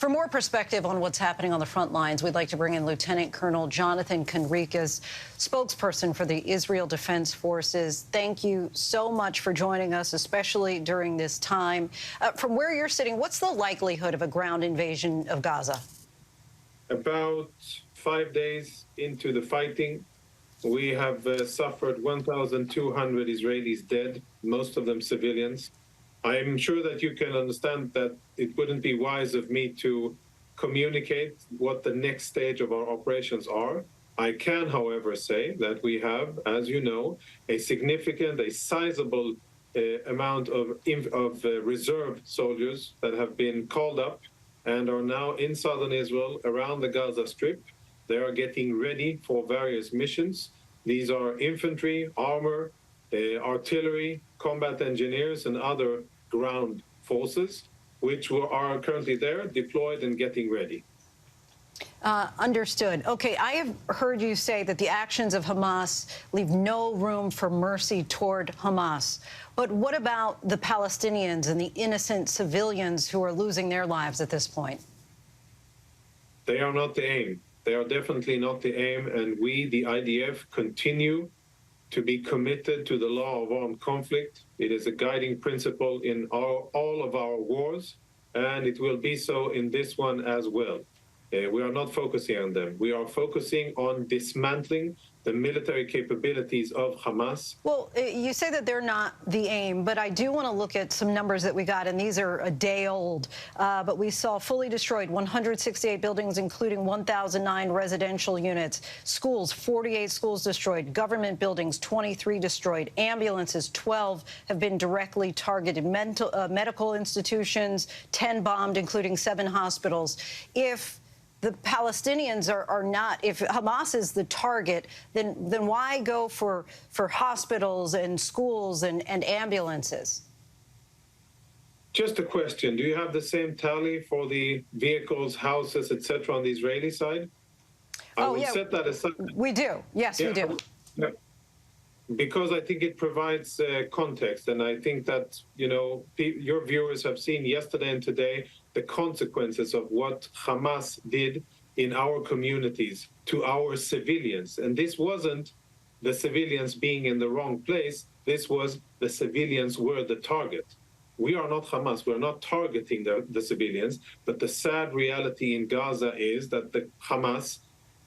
For more perspective on what's happening on the front lines, we'd like to bring in Lieutenant Colonel Jonathan Conricus, spokesperson for the Israel Defense Forces. Thank you so much for joining us, especially during this time. From where you're sitting, what's the likelihood of a ground invasion of Gaza? About 5 days into the fighting, we have suffered 1,200 Israelis dead, most of them civilians. I'm sure that you can understand that it wouldn't be wise of me to communicate what the next stage of our operations are. I can, however, say that we have, as you know, a significant, a sizable amount of reserve soldiers that have been called up and are now in southern Israel around the Gaza Strip. They are getting ready for various missions. These are infantry, armor, artillery, combat engineers, and other ground forces, which are currently there, deployed and getting ready. Understood. Okay, I have heard you say that the actions of Hamas leave no room for mercy toward Hamas. But what about the Palestinians and the innocent civilians who are losing their lives at this point? They are not the aim. They are definitely not the aim, and we, the IDF, continue to be committed to the law of armed conflict. It is a guiding principle in all of our wars, and it will be so in this one as well. We are not focusing on them. We are focusing on dismantling the military capabilities of Hamas. Well, you say that they're not the aim, but I do want to look at some numbers that we got, and these are a day old. But we saw fully destroyed 168 buildings, including 1,009 residential units, schools, 48 schools destroyed, government buildings, 23 destroyed, ambulances, 12 have been directly targeted, medical institutions, 10 bombed, including 7 hospitals. If the Palestinians are not, if Hamas is the target, then why go for hospitals and schools and ambulances? Just a question. Do you have the same tally for the vehicles, houses, etc. on the Israeli side? I will set that aside. We do. Yes, we do. Yeah. Because I think it provides context, and I think that, you know, your viewers have seen yesterday and today the consequences of what Hamas did in our communities to our civilians. And this wasn't the civilians being in the wrong place. This was the civilians were the target. We are not Hamas. We're not targeting the civilians. But the sad reality in Gaza is that the Hamas,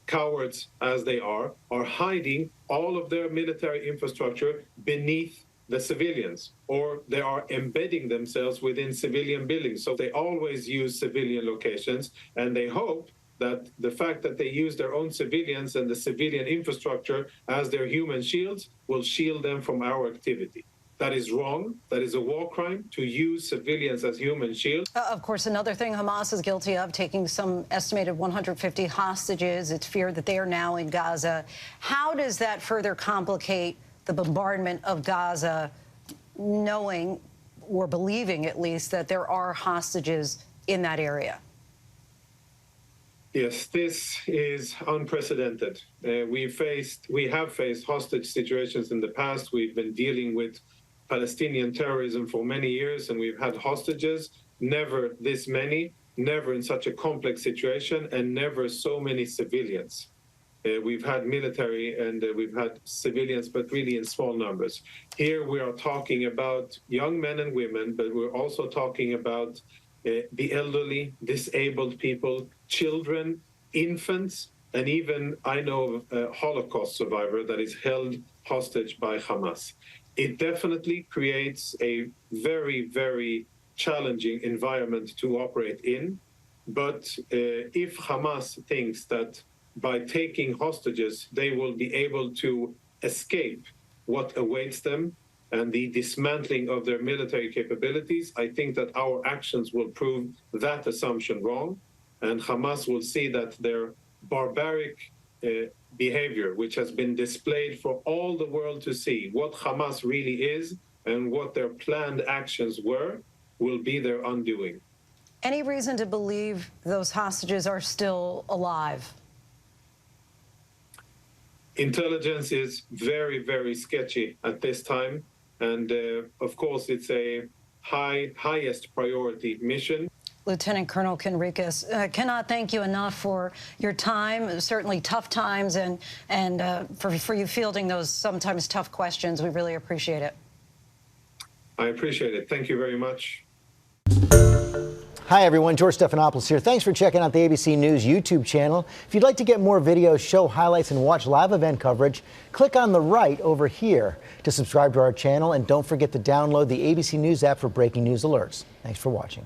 cowards as they are hiding all of their military infrastructure beneath the civilians, or they are embedding themselves within civilian buildings. So they always use civilian locations, and they hope that the fact that they use their own civilians and the civilian infrastructure as their human shields will shield them from our activity. That is wrong. That is a war crime to use civilians as human shields. Of course, another thing Hamas is guilty of, taking some estimated 150 hostages. It's feared that they are now in Gaza. How does that further complicate the bombardment of Gaza, knowing or believing at least that there are hostages in that area? Yes, this is unprecedented. We have faced hostage situations in the past. We've been dealing with Palestinian terrorism for many years, and we've had hostages, never this many, never in such a complex situation, and never so many civilians. We've had military and we've had civilians, but really in small numbers. Here we are talking about young men and women, but we're also talking about the elderly, disabled people, children, infants, and even I know of a Holocaust survivor that is held hostage by Hamas. It definitely creates a very, very challenging environment to operate in. But if Hamas thinks that by taking hostages, they will be able to escape what awaits them and the dismantling of their military capabilities, I think that our actions will prove that assumption wrong. And Hamas will see that their barbaric behavior, which has been displayed for all the world to see, what Hamas really is and what their planned actions were, will be their undoing. Any reason to believe those hostages are still alive? Intelligence is very, very sketchy at this time. And of course, it's a highest priority mission. Lieutenant Colonel Conricus, cannot thank you enough for your time, certainly tough times, and for you fielding those sometimes tough questions. We really appreciate it. I appreciate it. Thank you very much. Hi, everyone. George Stephanopoulos here. Thanks for checking out the ABC News YouTube channel. If you'd like to get more videos, show highlights, and watch live event coverage, click on the right over here to subscribe to our channel. And don't forget to download the ABC News app for breaking news alerts. Thanks for watching.